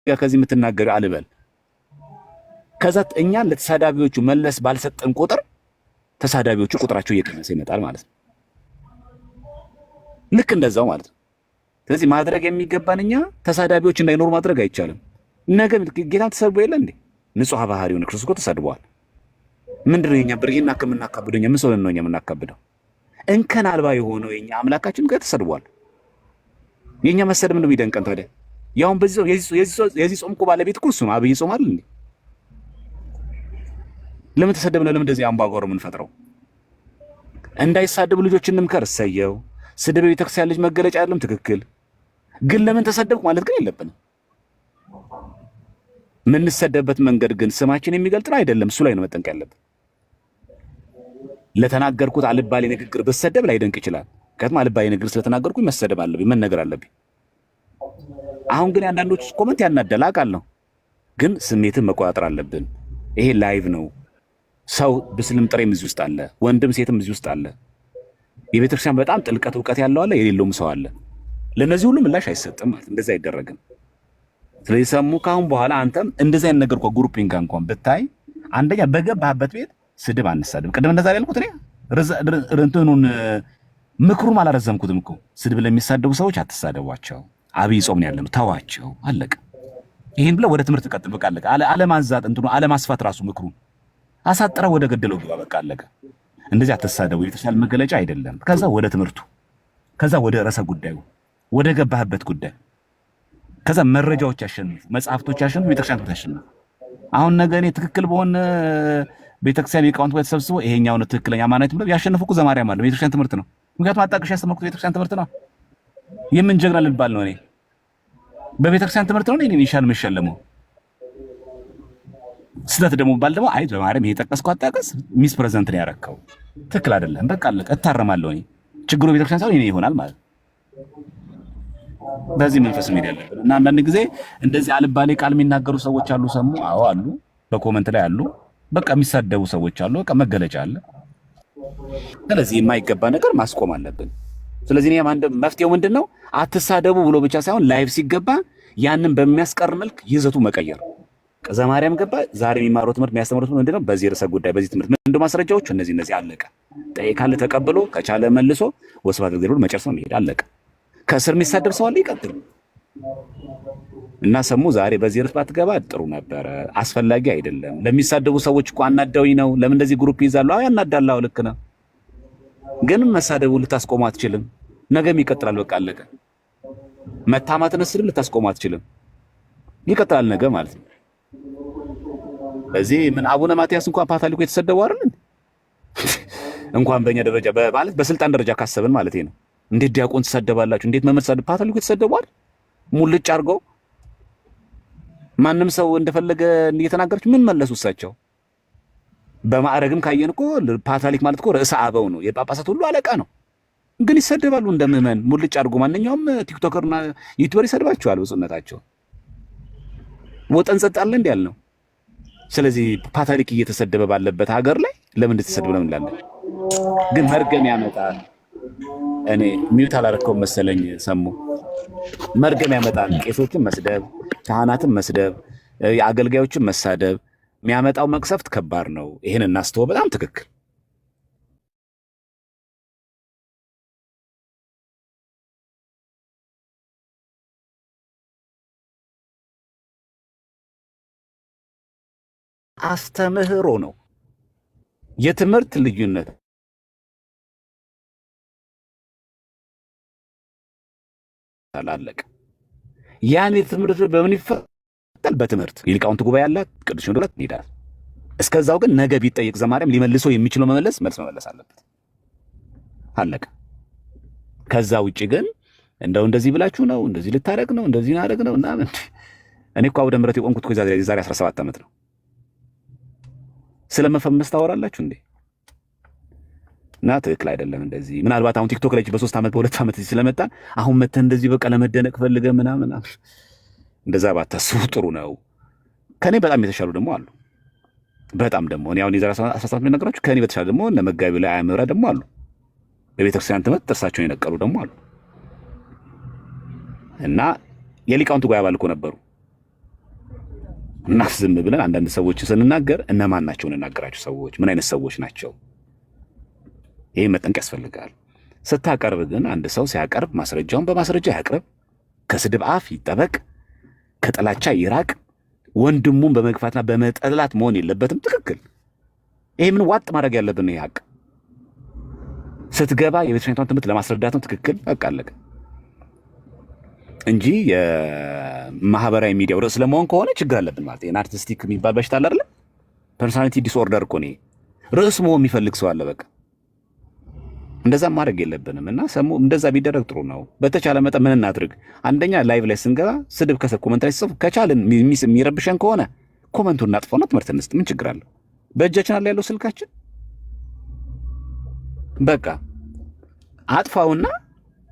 ከዚህ የምትናገር አልበል። ከዛ እኛን ለተሳዳቢዎቹ መለስ ባልሰጠን ቁጥር ተሳዳቢዎቹ ቁጥራቸው እየቀነሰ ይመጣል ማለት ነው። ልክ እንደዛው ማለት ነው። ስለዚህ ማድረግ የሚገባን እኛ ተሳዳቢዎች እንዳይኖሩ ማድረግ አይቻልም። ነገ ጌታን ተሰድቦ የለ እንዴ? ንጹሕ ባህሪ የሆነ ክርስቶስ እኮ ተሰድበዋል። ምንድነው የኛ ብርሂና ከምናካብደው እኛ ምን ሰው ነው እኛ የምናካብደው? እንከን አልባ የሆነው የኛ አምላካችን ጋር ተሰድቧል። የኛ መሰደብ ነው የሚደንቀን ታዲያ። ያውን በዚህ የዚህ ጾም እኮ ባለቤት እኮ እሱ ነው። አብይ ጾም አይደል እንዴ? ለምን ተሰደብን? ለምን እንደዚህ አምባጓሮ የምንፈጥረው? እንዳይሳደቡ ልጆችን እንምከር። እሰየው። ስድብ የቤተክርስቲያን ልጅ መገለጫ አይደለም፣ ትክክል። ግን ለምን ተሰደብኩ ማለት ግን የለብንም። የምንሰደብበት መንገድ ግን ስማችን የሚገልጥ ነው አይደለም። እሱ ላይ ነው መጠንቀቅ ያለብን። ለተናገርኩት አልባሌ ንግግር ብሰደብ ላይደንቅ ይችላል። ከትም አልባሌ ንግግር ስለተናገርኩኝ መሰደብ አለብኝ፣ መነገር አለብኝ። አሁን ግን አንዳንዶች ኮመንት ያናደል አውቃለሁ፣ ግን ስሜትን መቆጣጠር አለብን። ይሄ ላይቭ ነው። ሰው ብስልም ጥሬም እዚህ ውስጥ አለ፣ ወንድም ሴትም እዚህ ውስጥ አለ። የቤተክርስቲያን በጣም ጥልቀት እውቀት ያለው አለ፣ የሌለውም ሰው አለ። ለነዚህ ሁሉ ምላሽ አይሰጥም ማለት እንደዚህ አይደረግም። ስለዚህ ሰሙ ካሁን በኋላ አንተም እንደዚህ አይነት ነገር ግሩፒንግ እንኳን ብታይ አንደኛ በገባህበት ቤት ስድብ አንሳደብ። ቅድም እንደዛ ያልኩት እኔ እንትኑን ምክሩም አላረዘምኩትም እኮ። ስድብ ለሚሳደቡ ሰዎች አትሳደቧቸው። አብይ ጾም ነው ያለነው፣ ተዋቸው፣ አለቀ። ይሄን ብለህ ወደ ትምህርት ቀጥል። በቃ አለቀ። አለማንዛት እንትኑ አለማስፋት ራሱ ምክሩን አሳጥረው ወደ ገደለው ግባ። በቃ አለቀ። እንደዚህ አትሳደቡ፣ የተሻለ መገለጫ አይደለም። ከዛ ወደ ትምህርቱ፣ ከዛ ወደ ርዕሰ ጉዳዩ፣ ወደ ገባህበት ጉዳይ፣ ከዛ መረጃዎች ያሸንፉ፣ መጽሐፍቶች ያሸንፉ፣ ቤተክርስቲያን ታሸንፉ። አሁን ነገ እኔ ትክክል በሆነ ቤተክርስቲያን ሊቃውንት ጋር ተሰብስቦ ይሄኛው ነው ትክክለኛ ማናት ብለው ያሸንፉ እኮ ዘማርያም አለ። ቤተክርስቲያን ትምህርት ነው። ምክንያቱም አጣቅሽ ያስተማርኩት ቤተክርስቲያን ትምህርት ነው። የምን ጀግና ልባል ነው? እኔ በቤተክርስቲያን ትምህርት ነው እኔ ይሻል የምሸለመው። ስህተት ደግሞ ባል ደግሞ አይ በማርያም ይሄ ጠቀስከው አጣቀስ ሚስ ፕሬዘንት ነው ያረከው፣ ትክክል አይደለም፣ በቃ አለቀ፣ እታረማለሁ። እኔ ችግሩ ቤተክርስቲያን ሳይሆን እኔ ይሆናል ማለት ነው። በዚህ መንፈስ ነው ያለብን። እና አንዳንድ ጊዜ እንደዚህ አልባሌ ቃል የሚናገሩ ሰዎች አሉ። ሰሙ? አዎ አሉ። በኮመንት ላይ አሉ። በቃ የሚሳደቡ ሰዎች አሉ። በቃ መገለጫ አለ። ስለዚህ የማይገባ ነገር ማስቆም አለብን። ስለዚህ እኔ መፍትሄው ምንድነው? አትሳደቡ ብሎ ብቻ ሳይሆን ላይቭ ሲገባ ያንን በሚያስቀር መልክ ይዘቱ መቀየር። ዘማርያም ገባ ዛሬ የሚማረው ትምህርት የሚያስተምሩት ምንድነው? በዚህ ርዕሰ ጉዳይ በዚህ ትምህርት ምንድነው ማስረጃዎቹ? እነዚህ አለቀ። ጠይቃለ ተቀብሎ ከቻለ መልሶ ወስብሐት ለእግዚአብሔር መጨረስ ነው የሚሄድ አለቀ። ከስር የሚሳደብ ሰው አለ ይቀጥል። እና ሰሙ ዛሬ በዚህ ርዕስ ባትገባ ጥሩ ነበረ። አስፈላጊ አይደለም። ለሚሳደቡ ሰዎች እኮ አናዳውኝ ነው። ለምን እንደዚህ ግሩፕ ይዛሉ? አዎ ያናዳላው፣ ልክ ነው። ግን መሳደቡ ልታስቆሙ አትችልም። ነገም ይቀጥላል። በቃ አለቀ። መታማትን ስድብ ልታስቆሙ አትችልም። ይቀጥላል ነገ ማለት ነው። በዚህ ምን አቡነ ማትያስ እንኳን ፓትርያርኩ የተሰደቡ አይደል? እንኳን በእኛ ደረጃ ማለት በስልጣን ደረጃ ካሰብን ማለት ነው። እንዴት ዲያቆን ትሰደባላችሁ? እንዴት መምህር ትሰደብ? ፓትርያርኩ የተሰደቡ አይደል? ሙልጭ አድርገው ማንም ሰው እንደፈለገ እየተናገረች ምን መለሱ እሳቸው? በማዕረግም ካየን እኮ ፓትርያርክ ማለት እኮ ርዕሰ አበው ነው፣ የጳጳሳት ሁሉ አለቃ ነው። ግን ይሰደባሉ እንደ ምዕመን ሙልጭ አድርጎ። ማንኛውም ቲክቶከርና ዩቲዩበር ይሰድባቸዋል ብፁዕነታቸው። ወጠን ጸጥ አለ እንዴ ያልነው? ስለዚህ ፓትርያርክ እየተሰደበ ባለበት ሀገር ላይ ለምን እንደተሰደበ ነው እንላለን? ግን መርገም ያመጣል። እኔ ሚውት አላረከው መሰለኝ። ሰሙ መርገም ያመጣል። ቄሶችን መስደብ፣ ካህናትን መስደብ፣ የአገልጋዮችን መሳደብ የሚያመጣው መቅሰፍት ከባድ ነው። ይሄን እናስተው። በጣም ትክክል። አስተምህሮ ነው። የትምህርት ልዩነት አላለቀ። ያን የትምህርት በምን ይፈታል? በትምህርት የሊቃውንት ጉባኤ ያላት ቅዱስ ሲኖዶስ ይሄዳል። እስከዛው ግን ነገ ቢጠይቅ ዘማርያም ሊመልሰው የሚችለው መልስ መመለስ አለበት። አለቀ። ከዛ ውጪ ግን እንደው እንደዚህ ብላችሁ ነው እንደዚህ ልታረግ ነው እንደዚህ ናረግ ነው እና እኔ እኮ አውደ ምሕረት የቆምኩት እኮ የዛሬ 17 ዓመት ነው። ስለመፈመስ ታወራላችሁ እንዴ? እና ትክክል አይደለም እንደዚህ። ምናልባት አሁን ቲክቶክ ላይ በ3 ዓመት በ2 ዓመት ስለመጣ አሁን መተህ እንደዚህ በቃ ለመደነቅ ፈልገ ምናምን እንደዛ ባታስቡ ጥሩ ነው። ከኔ በጣም የተሻሉ ደግሞ አሉ። በጣም ደግሞ እኔ አሁን የዛሬ 17 ዓመት ነገራችሁ ከኔ በተሻለ ደግሞ እነ መጋቢ ላይ አያምራ ደግሞ አሉ። በቤተክርስቲያን ትምህርት ጥርሳቸውን የነቀሉ ደግሞ አሉ። እና የሊቃውንት ጉባኤ አባል እኮ ነበሩ። እና ዝም ብለን አንዳንድ ሰዎችን ስንናገር እነማን ናቸው እንናገራቸው ሰዎች ምን አይነት ሰዎች ናቸው? ይህ መጠንቅ ያስፈልጋል። ስታቀርብ ግን አንድ ሰው ሲያቀርብ ማስረጃውን በማስረጃ ያቅርብ፣ ከስድብ አፍ ይጠበቅ፣ ከጥላቻ ይራቅ፣ ወንድሙን በመግፋትና በመጠላት መሆን የለበትም። ትክክል። ይሄ ምን ዋጥ ማድረግ ያለብን ነው። ሀቅ ስትገባ የቤተክርስቲያኒቷን ትምህርት ለማስረዳት ነው። ትክክል። በቃ አለቀ እንጂ የማህበራዊ ሚዲያው ርዕስ ለመሆን ከሆነ ችግር አለብን ማለት ነው። ናርሲሲስቲክ የሚባል በሽታ አለ አይደለ? ፐርሶናሊቲ ዲስኦርደር እኮ ነው። ርዕስ መሆን የሚፈልግ ሰው አለ። በቃ እንደዛ ማድረግ የለብንም እና እንደዛ ቢደረግ ጥሩ ነው። በተቻለ መጠን ምን እናድርግ? አንደኛ ላይቭ ላይ ስንገባ ስድብ ከስር ኮመንት ላይ ሲጽፉ ከቻልን የሚረብሸን ከሆነ ኮመንቱን እናጥፋውና ትምህርት እንስጥ። ምን ችግር አለው? በእጃችን አለ ያለው ስልካችን። በቃ አጥፋውና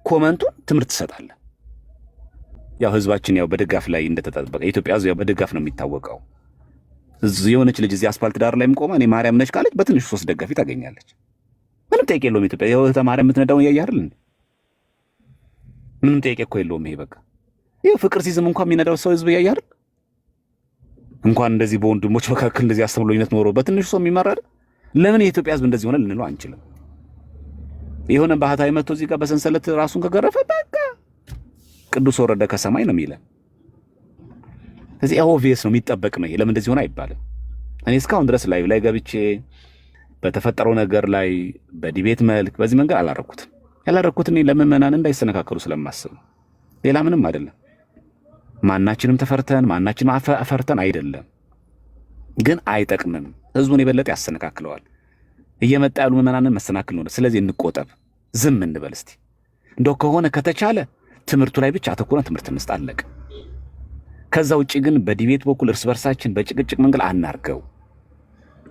ኮመንቱን ትምህርት ትሰጣለህ። ያው ህዝባችን ያው በድጋፍ ላይ እንደተጠበቀ ኢትዮጵያ ያው በድጋፍ ነው የሚታወቀው። የሆነች ልጅ እዚህ አስፋልት ዳር ላይም ቆማ እኔ ማርያም ነች ካለች በትንሹ 3 ደጋፊ ታገኛለች። ምንም ጥያቄ የለውም። ኢትዮጵያ የህይወተ ማርያም የምትነዳውን እያየህ አይደል? ምንም ጥያቄ እኮ የለውም። ይሄ በቃ ይሄ ፍቅር ሲዝም እንኳን የሚነዳው ሰው ህዝብ እያየህ አይደል? እንኳን እንደዚህ በወንድሞች መካከል እንደዚህ አስተምሎኝነት ኖሮ በትንሹ ሰው የሚመራል። ለምን የኢትዮጵያ ህዝብ እንደዚህ ሆነ ልንለው አንችልም። የሆነ ባህታዊ መጥቶ እዚህ ጋር በሰንሰለት ራሱን ከገረፈ በቃ ቅዱስ ወረደ ከሰማይ ነው የሚለን። ስለዚህ ኦብቪየስ ነው፣ የሚጠበቅ ነው። ለምን እንደዚህ ሆነ አይባልም። እኔ እስካሁን ድረስ ላይቭ ላይ ገብቼ በተፈጠረው ነገር ላይ በዲቤት መልክ በዚህ መንገድ አላረኩትም። ያላረኩት እኔ ለምዕመናን እንዳይሰነካከሉ ስለማስብ ነው። ሌላ ምንም አይደለም። ማናችንም ተፈርተን ማናችንም አፈርተን አይደለም፣ ግን አይጠቅምም። ህዝቡን የበለጠ ያሰነካክለዋል። እየመጣ ያሉ ምዕመናንን መሰናክል ነው። ስለዚህ እንቆጠብ፣ ዝም እንበል። እስቲ እንደው ከሆነ ከተቻለ ትምህርቱ ላይ ብቻ አተኩረን ትምህርት እንስጥ፣ አለቀ። ከዛ ውጪ ግን በዲቤት በኩል እርስ በርሳችን በጭቅጭቅ መንገድ አናርገው።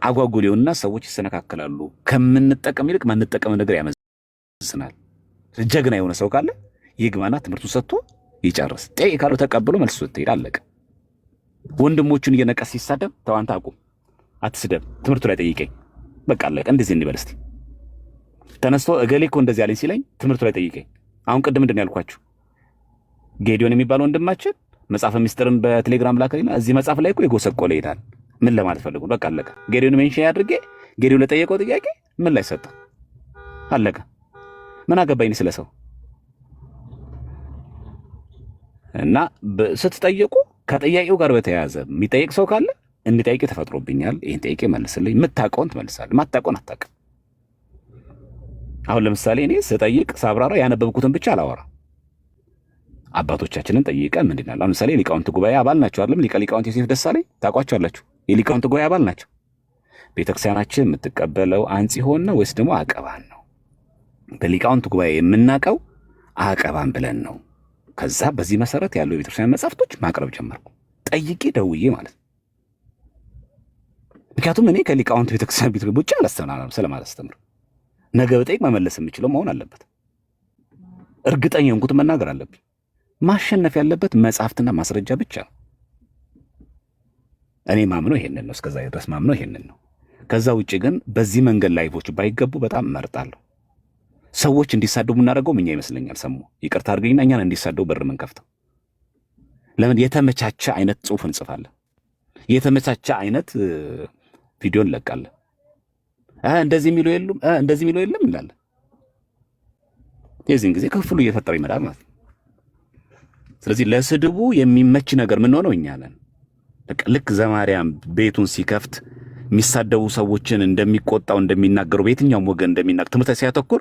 አጓጉል ይሆንና ሰዎች ይሰነካከላሉ። ከምንጠቀም ይልቅ ማንጠቀም ነገር ያመዝናል። ጀግና የሆነ ሰው ካለ ይግባና ትምህርቱን ሰጥቶ ይጨርስ። ጠይ ካሉ ተቀብሎ መልስ ሰጥቶ አለቀ። ወንድሞቹን እየነቀስ ሲሳደብ ተዋንታ አቁም፣ አትስደብ፣ ትምህርቱ ላይ ጠይቀኝ፣ በቃ አለቀ። እንደዚህ እንበል እስቲ። ተነስቶ እገሌ እኮ እንደዚህ ያለኝ ሲለኝ ትምህርቱ ላይ ጠይቀኝ። አሁን ቅድም ምንድን ነው ያልኳችሁ? ጌዲዮን የሚባል ወንድማችን መጽሐፈ ሚስጥርን በቴሌግራም ላከልና እዚህ መጽሐፍ ላይ እኮ የጎሰቆለ ይላል። ምን ለማለት ፈልጉ? በቃ አለቀ። ጌዲዮን ሜንሽን አድርጌ ጌዲዮን ለጠየቀው ጥያቄ ምን ላይ ሰጠ? አለቀ። ምን አገባኝ ስለ ሰው? እና ስትጠየቁ ከጥያቄው ጋር በተያያዘ የሚጠይቅ ሰው ካለ እንዲጠይቅ ተፈጥሮብኛል፣ ይህን ጠይቄ መልስልኝ። የምታውቀውን ትመልሳለህ፣ ማታውቀውን አታውቅም። አሁን ለምሳሌ እኔ ስጠይቅ ሳብራራ ያነበብኩትን ብቻ አላወራ። አባቶቻችንን ጠይቀን ምንድን ነው? ለምሳሌ የሊቃውንት ጉባኤ አባል ናቸው አይደለም? ሊቀ ሊቃውንት ዮሴፍ ደሳለኝ ታውቋቸዋላችሁ? የሊቃውንት ጉባኤ አባል ናቸው። ቤተክርስቲያናችን የምትቀበለው አንጽሖን ነው ወይስ ደግሞ አቀባን ነው? በሊቃውንት ጉባኤ የምናውቀው አቀባን ብለን ነው። ከዛ በዚህ መሰረት ያሉ የቤተክርስቲያን መጻሕፍቶች ማቅረብ ጀመርኩ፣ ጠይቄ ደውዬ ማለት ነው። ምክንያቱም እኔ ከሊቃውንት ቤተክርስቲያን ቤት ውጭ አላስተምርም። ስለማላስተምር ነገ በጠይቅ መመለስ የምችለው መሆን አለበት። እርግጠኛ የሆንኩት መናገር አለብኝ። ማሸነፍ ያለበት መጽሐፍትና ማስረጃ ብቻ ነው። እኔ ማምነው ይሄንን ነው። እስከዛ ድረስ ማምነው ይሄንን ነው። ከዛ ውጭ ግን በዚህ መንገድ ላይቮች ባይገቡ በጣም እመርጣለሁ። ሰዎች እንዲሳደቡ የምናደርገው እኛ ይመስለኛል። ሰሙ ይቅርታ አድርገኝና እኛን እንዲሳደቡ በር የምንከፍተው ለምን? የተመቻቸ አይነት ጽሑፍ እንጽፋለን፣ የተመቻቸ አይነት ቪዲዮ እንለቃለን። እንደዚህ የሚለው የሉም እንደዚህ የሚለው የለም እንላለን። የዚህን ጊዜ ክፍሉ እየፈጠረ ይመጣል ማለት ነው። ስለዚህ ለስድቡ የሚመች ነገር ምን ሆነው እኛ ነን። ልክ ዘማርያም ቤቱን ሲከፍት የሚሳደቡ ሰዎችን እንደሚቆጣው እንደሚናገሩ በየትኛውም ወገን እንደሚናገር ትምህርት ላይ ሲያተኩር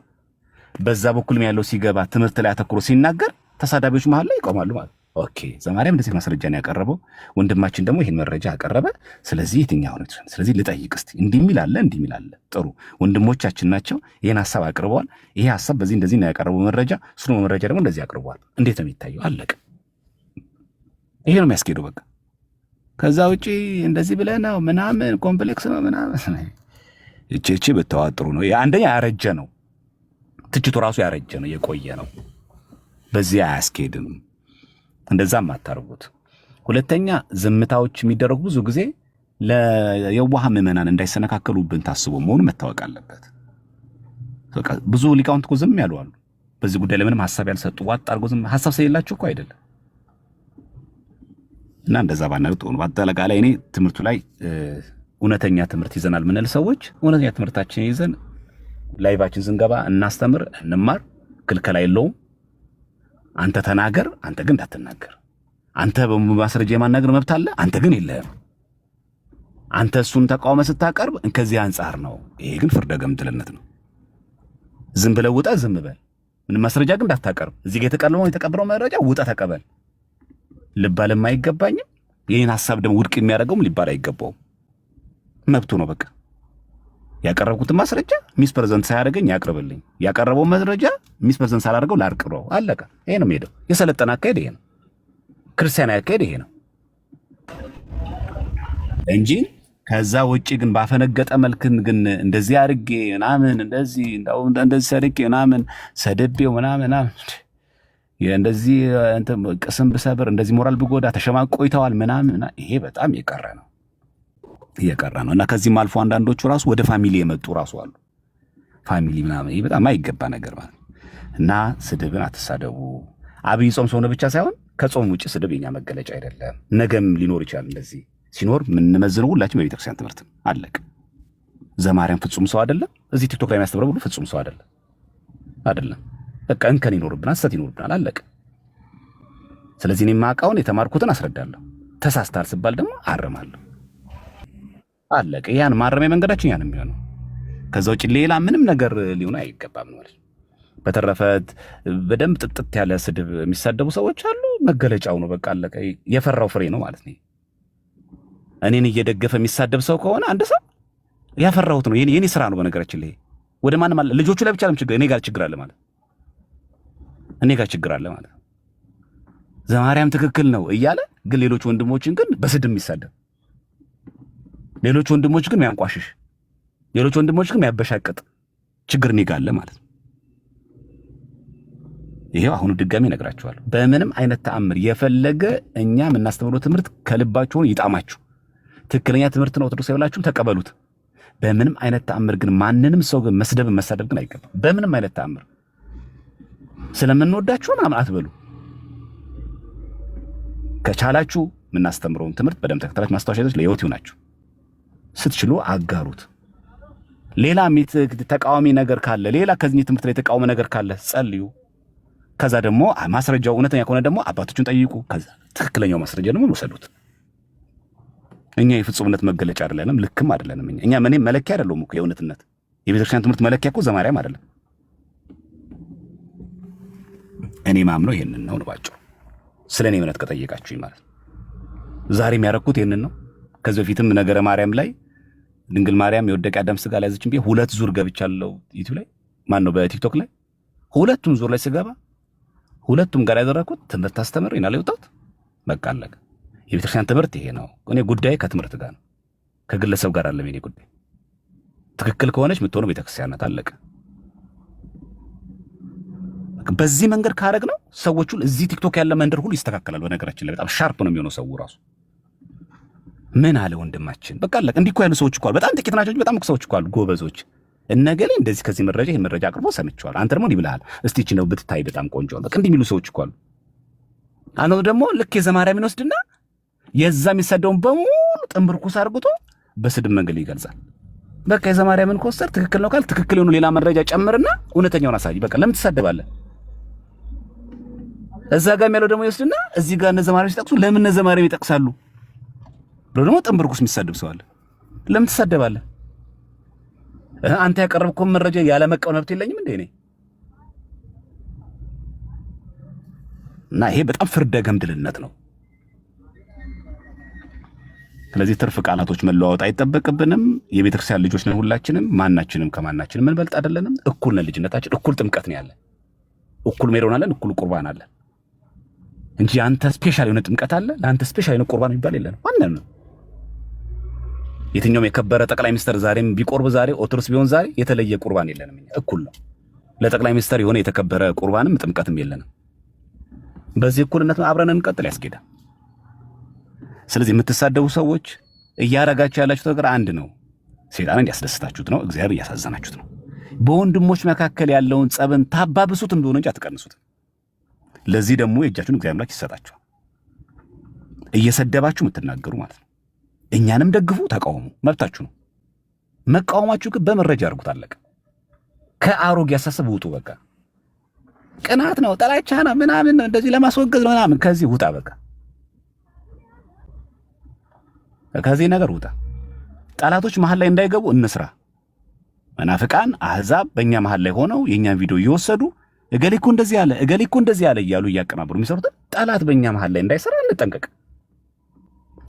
በዛ በኩልም ያለው ሲገባ ትምህርት ላይ አተኩሮ ሲናገር ተሳዳቢዎች መሀል ላይ ይቆማሉ ማለት። ኦኬ ዘማርያም እንደዚህ ማስረጃን ያቀረበው ወንድማችን ደግሞ ይሄን መረጃ አቀረበ። ስለዚህ የትኛው ነው? ስለዚህ ልጠይቅ እስቲ። እንዲህ የሚል አለ፣ እንዲህ የሚል አለ። ጥሩ ወንድሞቻችን ናቸው፣ ይሄን ሐሳብ አቅርበዋል። ይሄ ሐሳብ በዚህ እንደዚህ ነው ያቀረበው መረጃ፣ እሱ ነው መረጃ ደግሞ እንደዚህ አቅርበዋል። እንዴት ነው የሚታየው? አለቀ። ይሄ ነው የሚያስኬደው በቃ። ከዛ ውጪ እንደዚህ ብለህ ነው ምናምን ኮምፕሌክስ ነው ምናምን እቺ ብታዋጥሩ ነው። አንደኛ ያረጀ ነው ትችቱ፣ ራሱ ያረጀ ነው፣ የቆየ ነው። በዚህ አያስኬድም። እንደዛም አታርጉት። ሁለተኛ ዝምታዎች የሚደረጉ ብዙ ጊዜ ለየዋህ ምዕመናን እንዳይሰነካከሉብን ታስቦ መሆኑ መታወቅ አለበት። ብዙ ሊቃውንት እኮ ዝም ያሉ አሉ። በዚህ ጉዳይ ለምንም ሐሳብ ያልሰጡ ዋጥ አድርጎ ዝም ሐሳብ ስለሌላቸው እኮ አይደለም። እና እንደዛ ባናደርግ ጥሩ ነው። በአጠቃላይ እኔ ትምህርቱ ላይ እውነተኛ ትምህርት ይዘናል ምንል ሰዎች እውነተኛ ትምህርታችን ይዘን ላይቫችን ስንገባ እናስተምር፣ እንማር፣ ክልከላ የለውም። አንተ ተናገር፣ አንተ ግን እንዳትናገር። አንተ በማስረጃ የማናገር መብት አለ፣ አንተ ግን የለህም። አንተ እሱን ተቃውመ ስታቀርብ ከዚህ አንጻር ነው። ይሄ ግን ፍርደ ገምድልነት ነው። ዝም ብለህ ውጣ፣ ዝም በል። ምንም ማስረጃ ግን እንዳታቀርብ። እዚህ ጋር የተቀበለው መረጃ ውጣ ተቀበል ልባልም አይገባኝም። ይህን ሐሳብ ደግሞ ውድቅ የሚያደርገውም ሊባል አይገባውም። መብቱ ነው። በቃ ያቀረብኩትን ማስረጃ ሚስ ፕሬዘንት ሳያደርገኝ ያቅርብልኝ። ያቀረበው መረጃ ሚስ ፕሬዘንት ሳላደርገው ላርቅረው። አለቀ። ይሄ ነው የሚሄደው። የሰለጠነ አካሄድ ይሄ ነው። ክርስቲያናዊ አካሄድ ይሄ ነው እንጂ ከዛ ውጪ ግን ባፈነገጠ መልክን ግን እንደዚህ አድርጌ ምናምን እንደዚህ ሰድቄ ምናምን ሰደቤው ምናምን እንደዚህ ቅስም ብሰብር እንደዚህ ሞራል ብጎዳ ተሸማቆ ይተዋል ምናምን፣ ይሄ በጣም የቀረ ነው እና ከዚህም አልፎ አንዳንዶቹ ራሱ ወደ ፋሚሊ የመጡ ራሱ አሉ። ፋሚሊ ምናምን ይሄ በጣም አይገባ ነገር ማለት እና ስድብን አትሳደቡ። አብይ ጾም ሰሆነ ብቻ ሳይሆን ከጾም ውጭ ስድብ የኛ መገለጫ አይደለም። ነገም ሊኖር ይችላል። እንደዚህ ሲኖር የምንመዝነው ሁላችን በቤተክርስቲያን ትምህርት አለቅ። ዘማርያም ፍጹም ሰው አይደለም። እዚህ ቲክቶክ ላይ የሚያስተምረው ሁሉ ፍጹም ሰው አይደለም። በቃ እንከን ይኖርብናል፣ ስተት ይኖርብናል። አለቅ። ስለዚህ እኔ የማውቀውን የተማርኩትን አስረዳለሁ። ተሳስታል ስባል ደግሞ አርማለሁ። አለቀ። ያን ማረሚያ መንገዳችን ያን የሚሆነው። ከዛ ውጭ ሌላ ምንም ነገር ሊሆን አይገባም ማለት ነው። በተረፈ በደንብ ጥጥት ያለ ስድብ የሚሳደቡ ሰዎች አሉ። መገለጫው ነው። በቃ አለቀ። የፈራው ፍሬ ነው ማለት ነው። እኔን እየደገፈ የሚሳደብ ሰው ከሆነ አንድ ሰው ያፈራሁት ነው፣ የኔ ስራ ነው። በነገራችን ላይ ወደ ማንም አለ ልጆቹ ላይ ብቻ ችግር እኔ ጋር ችግር አለ ማለት ዘማርያም ትክክል ነው እያለ ግን ሌሎች ወንድሞችን ግን በስድብ የሚሳደብ፣ ሌሎች ወንድሞች ግን የሚያንቋሽሽ፣ ሌሎች ወንድሞች ግን የሚያበሻቅጥ ችግር እኔ ጋር አለ ማለት ነው። ይሄው አሁኑ ድጋሚ እነግራችኋለሁ። በምንም አይነት ተአምር የፈለገ እኛ የምናስተምረው ትምህርት ከልባችሁን ይጣማችሁ፣ ትክክለኛ ትምህርት ነው ኦርቶዶክስ ብላችሁ ተቀበሉት። በምንም አይነት ተአምር ግን ማንንም ሰው ግን መሳደብ ግን አይገባም። በምንም አይነት ተአምር ስለምንወዳችሁ ምናምን አትበሉ። ከቻላችሁ የምናስተምረውን ትምህርት በደንብ ተከታታዮች ማስታወሻዎች ለህይወት ይሁናችሁ። ስትችሉ አጋሩት። ሌላ ተቃዋሚ ነገር ካለ፣ ሌላ ከዚህ ትምህርት ላይ የተቃወመ ነገር ካለ ጸልዩ። ከዛ ደግሞ ማስረጃው እውነተኛ ከሆነ ደግሞ አባቶችን ጠይቁ። ከዛ ትክክለኛው ማስረጃ ደግሞ ወሰዱት። እኛ የፍጹምነት መገለጫ አይደለንም፣ ልክም አይደለንም። እኛ ምንም መለኪያ አይደለም እኮ የእውነትነት የቤተክርስቲያን ትምህርት መለኪያ እኮ ዘማርያም አይደለም። እኔ ማምነው ይሄንን ነው ባጭሩ። ስለኔ እምነት ከጠየቃችሁኝ ማለት ዛሬም ያደረኩት ይሄንን ነው። ከዚህ በፊትም ነገረ ማርያም ላይ ድንግል ማርያም የወደቀ አዳም ስጋ ላይ ያዘችን ቢሆን 2 ዙር ገብቻለሁ ዩቲዩብ ላይ በቲክቶክ ላይ 2ቱም ዙር ላይ ስገባ 2ቱም ጋር ያደረኩት ትምህርት አስተምር ይናል ይወጣት። በቃ አለቀ። የቤተክርስቲያን ትምህርት ይሄ ነው። እኔ ጉዳይ ከትምህርት ጋር ነው፣ ከግለሰብ ጋር አይደለም። የኔ ጉዳይ ትክክል ከሆነች የምትሆነው ቤተክርስቲያን ናት። አለቀ። በዚህ መንገድ ካረግ ነው ሰዎቹ እዚህ ቲክቶክ ያለ መንደር ሁሉ ይስተካከላል። በነገራችን ላይ በጣም ሻርፕ ነው የሚሆነው ሰው ራሱ። ምን አለ ወንድማችን፣ በቃ አለቀ። እንዲህ እኮ ያሉ ሰዎች እኮ አሉ። በጣም ጥቂት ናቸው እንጂ በጣም ሰዎች እኮ አሉ ጎበዞች። እነገሌ እንደዚህ ከዚህ መረጃ ይሄን መረጃ አቅርቦ ሰምቼዋለሁ፣ አንተ ደግሞ እንዲህ ብለሃል፣ እስቲ እቺ ነው ብትታይ በጣም ቆንጆ ነው። በቃ እንዲህ የሚሉ ሰዎች እኮ አሉ። አንዱ ደግሞ ልክ የዘማርያምን ወስድና የዛ የሚሰደውን በሙሉ ጥንብርኩስ አርግቶ በስድብ መንገድ ይገልጻል። በቃ የዘማርያምን ኮስተር ትክክል ነው ካል ትክክል የሆኑ ሌላ መረጃ ጨምርና እውነተኛውን አሳይ። በቃ ለምን ትሰደባለህ? እዛ ጋር ያለው ደግሞ ይወስድና እዚህ ጋር እነ ዘማርያም ሲጠቅሱ ለምን እነ ዘማርያም ይጠቅሳሉ ብሎ ደግሞ ጥንብርኩስ የሚሰድብ ሰው አለ። ለምን ትሰደባለህ? አንተ ያቀረብከውን መረጃ ያለ መቀበል መብት የለኝም እንዴ እኔ? እና ይሄ በጣም ፍርደ ገምድልነት ነው። ስለዚህ ትርፍ ቃላቶች መለዋወጥ አይጠበቅብንም። የቤተክርስቲያን ልጆች ነን ሁላችንም። ማናችንም ከማናችንም ምን በልጥ አይደለንም። እኩል ነን። ልጅነታችን እኩል ጥምቀት ነው ያለን፣ እኩል ሜሮን አለን፣ እኩል ቁርባን አለን እንጂ አንተ ስፔሻል የሆነ ጥምቀት አለ፣ ለአንተ ስፔሻል የሆነ ቁርባን የሚባል የለንም። ማንንም ነው የትኛውም የከበረ ጠቅላይ ሚኒስትር ዛሬም ቢቆርብ ዛሬ ኦርቶዶክስ ቢሆን ዛሬ የተለየ ቁርባን የለንም። እኛ እኩል ነው። ለጠቅላይ ሚኒስትር የሆነ የተከበረ ቁርባንም ጥምቀትም የለንም። በዚህ እኩልነት አብረን እንቀጥል ያስኬዳል። ስለዚህ የምትሳደቡ ሰዎች እያረጋችሁ ያላችሁት ነገር አንድ ነው። ሰይጣንን እንዲያስደስታችሁት ነው፣ እግዚአብሔር እያሳዘናችሁት ነው። በወንድሞች መካከል ያለውን ጸብን ታባብሱት እንደሆነ እንጂ አትቀንሱት። ለዚህ ደግሞ የእጃችሁን እግዚአብሔር አምላክ ይሰጣችኋል። እየሰደባችሁ የምትናገሩ ማለት ነው። እኛንም ደግፉ፣ ተቃውሙ፣ መብታችሁ ነው። መቃወማችሁ ግን በመረጃ አድርጉት። አለቀ። ከአሮጌ አሳሰብ ውጡ። በቃ ቅናት ነው፣ ጥላቻ ነው፣ ምናምን እንደዚህ ለማስወገድ ነው ምናምን፣ ከዚህ ውጣ። በቃ ከዚህ ነገር ውጣ። ጠላቶች መሀል ላይ እንዳይገቡ እንስራ። መናፍቃን አህዛብ በእኛ መሀል ላይ ሆነው የእኛን ቪዲዮ እየወሰዱ እገሌ እኮ እንደዚህ አለ፣ እገሌ እኮ እንደዚህ አለ እያሉ እያቀናበሩ የሚሰሩት ጠላት በእኛ መሀል ላይ እንዳይሰራ እንጠንቀቅ።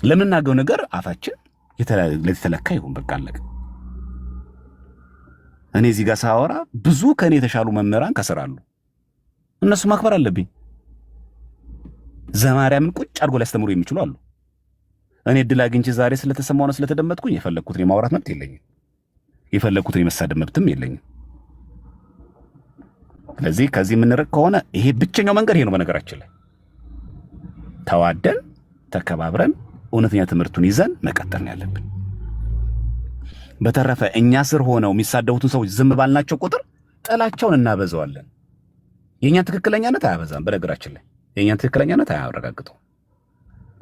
ለምናገው ነገር አፋችን የተለካ ይሁን። በቃ አለቀ። እኔ እዚህ ጋር ሳወራ ብዙ ከእኔ የተሻሉ መምህራን ከስራሉ፣ እነሱ ማክበር አለብኝ። ዘማርያምን ቁጭ አድርጎ ሊያስተምሩ የሚችሉ አሉ። እኔ እድል አግኝቼ ዛሬ ስለተሰማው ነው ስለተደመጥኩኝ የፈለግኩትን የማውራት መብት የለኝም፣ የፈለግኩትን የመሳደብ መብትም የለኝም። ስለዚህ ከዚህ የምንርቅ ከሆነ ይሄ ብቸኛው መንገድ ይሄ ነው። በነገራችን ላይ ተዋደን ተከባብረን እውነተኛ ትምህርቱን ይዘን መቀጠል ነው ያለብን። በተረፈ እኛ ስር ሆነው የሚሳደቡትን ሰዎች ዝም ባልናቸው ቁጥር ጥላቻውን እናበዛዋለን። የእኛን ትክክለኛነት አያበዛም። በነገራችን ላይ የእኛን ትክክለኛነት አያረጋግጠው።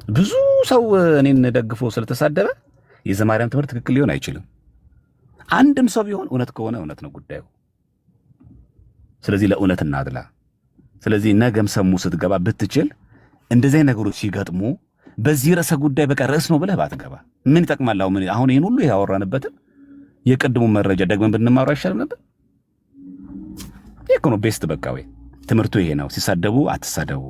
ብዙ ሰው እኔን ደግፎ ስለተሳደበ የዘማርያም ትምህርት ትክክል ሊሆን አይችልም። አንድም ሰው ቢሆን እውነት ከሆነ እውነት ነው ጉዳዩ። ስለዚህ ለእውነት እናድላ። ስለዚህ ነገም ሰሙ ስትገባ ብትችል እንደዚህ ነገሮች ሲገጥሙ በዚህ ርዕሰ ጉዳይ በቃ ርዕስ ነው ብለህ ባትገባ ምን ይጠቅማል? አሁን ይሄን ሁሉ ያወራንበትን የቅድሙ መረጃ ደግመን ብንማሩ አይሻልም ነበር? ይሄ ነው ቤስት። በቃ ወይ ትምህርቱ ይሄ ነው። ሲሳደቡ አትሳደቡ።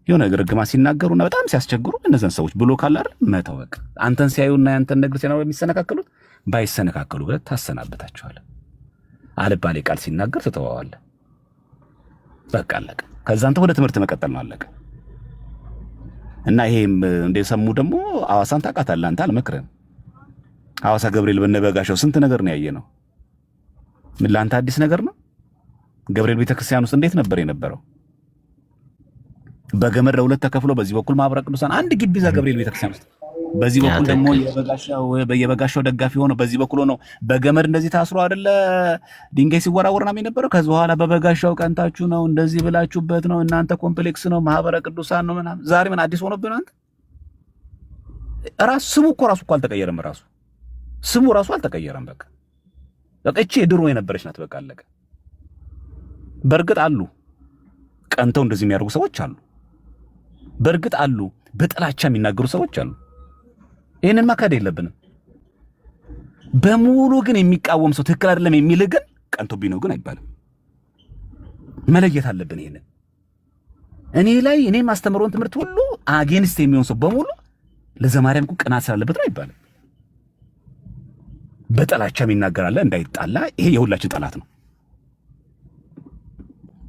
የሆነ ግርግማ ሲናገሩና በጣም ሲያስቸግሩ እነዛን ሰዎች ብሎ ካለ አይደል መተው። በቃ አንተን ሲያዩና ያንተን ነገር ሲያዩ የሚሰነካከሉት ባይሰነካከሉ ብለህ ታሰናበታቸዋለህ። አልባሌ ቃል ሲናገር ትተዋዋለህ። በቃ አለቀ። ከዛ አንተ ወደ ትምህርት መቀጠል ነው። አለቀ። እና ይሄም እንደሰሙ ደግሞ ሐዋሳን ታውቃታለህ አንተ። አልመክርህም። ሐዋሳ ገብርኤል በነበጋሻው ስንት ነገር ነው ያየነው። ምን ለአንተ አዲስ ነገር ነው? ገብርኤል ቤተክርስቲያን ውስጥ እንዴት ነበር የነበረው? በገመድ ለሁለት ተከፍሎ በዚህ በኩል ማህበረ ቅዱሳን አንድ ግቢ እዛ ገብርኤል ቤተክርስቲያን ውስጥ፣ በዚህ በኩል ደግሞ የበጋሻው ደጋፊ ሆኖ በዚህ በኩል ሆኖ በገመድ እንደዚህ ታስሮ አይደለ ድንጋይ ሲወራወር ነው የነበረው። ከዚህ በኋላ በበጋሻው ቀንታችሁ ነው እንደዚህ ብላችሁበት ነው እናንተ ኮምፕሌክስ ነው ማህበረ ቅዱሳን ነው ምናምን። ዛሬ ምን አዲስ ሆኖብን አንተ? ራሱ ስሙ እኮ አልተቀየረም። ራሱ ስሙ ራሱ አልተቀየረም። በቃ እቺ የድሮ የነበረች ናት። በቃ አለቀ። በእርግጥ አሉ ቀንተው እንደዚህ የሚያደርጉ ሰዎች አሉ። በእርግጥ አሉ በጥላቻ የሚናገሩ ሰዎች አሉ። ይህንን ማካድ የለብንም። በሙሉ ግን የሚቃወም ሰው ትክክል አይደለም የሚል ግን ቀንቶብኝ ነው ግን አይባልም። መለየት አለብን ይሄንን። እኔ ማስተምረውን ትምህርት ሁሉ አጌንስት የሚሆን ሰው በሙሉ ለዘማርያም ቅናት ስላለበት ነው አይባልም። በጥላቻ የሚናገራለ እንዳይጣላ፣ ይሄ የሁላችን ጠላት ነው።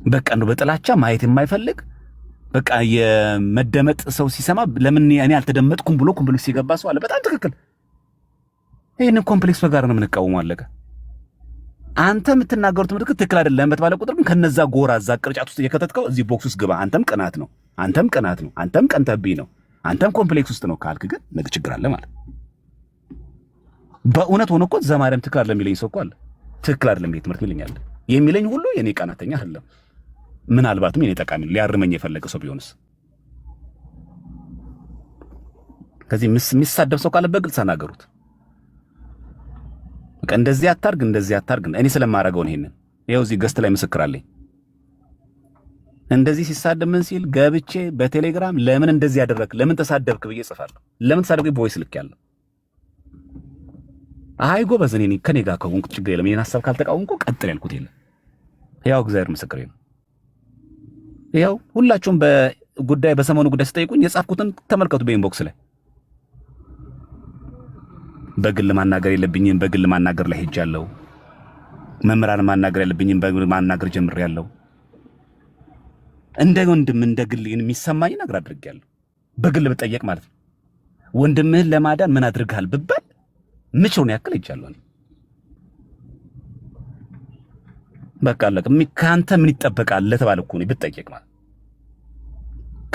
በቃ ነው በጥላቻ ማየት የማይፈልግ በቃ የመደመጥ ሰው ሲሰማ ለምን እኔ አልተደመጥኩም ብሎ ኮምፕሌክስ ሲገባ ሰው አለ። በጣም ትክክል። ይሄንን ኮምፕሌክስ በጋር ነው የምንቃወመው። አለቀ። አንተ የምትናገሩት ትምህርት ትክክል አይደለም በተባለ ቁጥር ግን ከነዛ ጎራ እዛ ቅርጫት ውስጥ እየከተትከው እዚህ ቦክስ ውስጥ ግባ። አንተም ቅናት ነው፣ አንተም ቀንተብኝ ነው፣ አንተም ኮምፕሌክስ ውስጥ ነው ካልክ ግን ነገ ችግር አለ ማለት። በእውነት ሆኖ እኮ ዘማርያም ትክክል አይደለም የሚለኝ ሰው እኮ አለ። ትክክል አይደለም ይሄ ትምህርት ይለኛል የሚለኝ ሁሉ የኔ ቀናተኛ አይደለም። ምናልባትም የኔ ጠቃሚ ሊያርመኝ የፈለገ ሰው ቢሆንስ? ከዚህ የሚሳደብ ሰው ካለ በግልጽ ተናገሩት። በቃ እንደዚህ አታርግ። እኔ ስለማረገው ነው። ይሄንን ይኸው እዚህ ገስት ላይ ምስክር አለኝ። እንደዚህ ሲሳደብ ምን ሲል ገብቼ በቴሌግራም ለምን እንደዚህ ያደረክ ለምን ተሳደብክ ብዬ ጽፋለሁ። ለምን ተሳደብክ ቦይስ ልኬያለሁ። አይ ጎበዝ፣ እኔ ከኔ ጋር ከሆንኩ ችግር የለም። የኔን ሐሳብ ካልተቃወምኩ ቀጥል ያልኩት የለም። ያው እግዚአብሔር ምስክሬ ነው። ያው ሁላችሁም በሰሞኑ ጉዳይ ስጠይቁኝ የጻፍኩትን ተመልከቱ። በኢንቦክስ ላይ በግል ማናገር የለብኝም በግል ማናገር ላይ ሄጃለሁ። መምህራን ማናገር የለብኝም በግል ማናገር ጀምሬያለሁ። እንደ ወንድም እንደ ግል የሚሰማኝ ነገር አድርጌያለሁ። በግል ብጠየቅ ማለት ነው። ወንድምህን ለማዳን ምን አድርገሃል ብባል ምችውን ያክል ሄጃለሁ። በቃ አለቀ። ካንተ ምን ይጠበቃል ለተባለ እኮ ነው ብትጠየቅ ማለት።